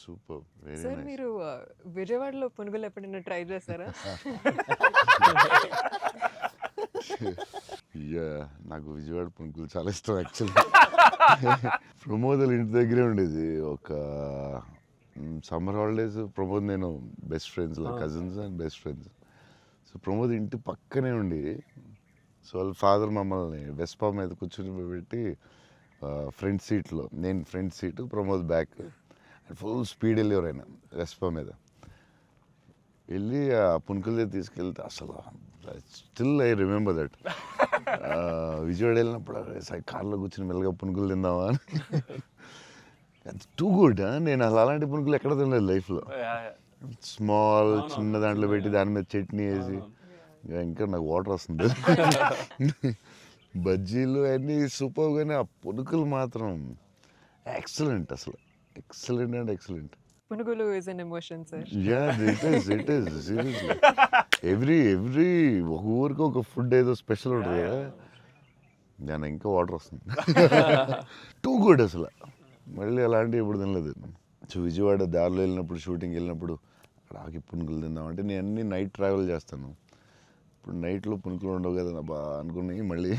Super, very sir nice. మీరు విజయవాడలో పునుగులు ఎప్పుడైనా ట్రై చేశారా? యా, నాకు విజయవాడ పునుకులు చాలా ఇష్టం యాక్చువల్లీ. ప్రమోద్ ఇంటి దగ్గరే ఉండేది. ఒక సమ్మర్ హాలిడేస్ ప్రమోద్ నేను best friends, cousins and best friends. So Pramod ఇంటి పక్కనే ఉండి, సో వాళ్ళ ఫాదర్ మమ్మల్ని వెస్పా మీద కూర్చుని పెట్టి ఫ్రంట్ సీట్లో, నేను front seat, Pramod back, full speed వెళ్ళేవారు ఆయన వెస్పా మీద. వెళ్ళి ఆ పునుకులు తీసుకెళ్తే అసలు still I remember that. Vijayawada వెళ్ళినప్పుడు కార్లో కూర్చుని మెల్లగా పునుకులు తిందామా అని. Too good. నేను అసలు అలాంటి పునుకులు ఎక్కడ తినలేదు లైఫ్లో. స్మాల్ చిన్న దాంట్లో పెట్టి దాని మీద చట్నీ వేసి, ఇంకా నాకు వాటర్ వస్తుంది. బజ్జీలు అన్నీ సూపర్, కానీ ఆ పునుకులు మాత్రం ఎక్సలెంట్, అసలు ఎక్సలెంట్ అండ్ ఎక్సలెంట్. పునుగులు is an emotion sir. Yeah, it is seriously. Every ఒక ఊరికి ఒక ఫుడ్ ఏదో స్పెషల్ ఉంటుంది కదా, దాని ఇంకా వాటర్ వస్తుంది. టూ గుడ్ అసలు. మళ్ళీ అలాంటివి ఎప్పుడు తినలేదు. సో విజయవాడ దారిలో వెళ్ళినప్పుడు, షూటింగ్కి వెళ్ళినప్పుడు అక్కడ ఆకి పునుకులు తిందామంటే, నేను అన్ని నైట్ ట్రావెల్ చేస్తాను. ఇప్పుడు నైట్లో పునుకులు ఉండవు కదా బా అనుకుని మళ్ళీ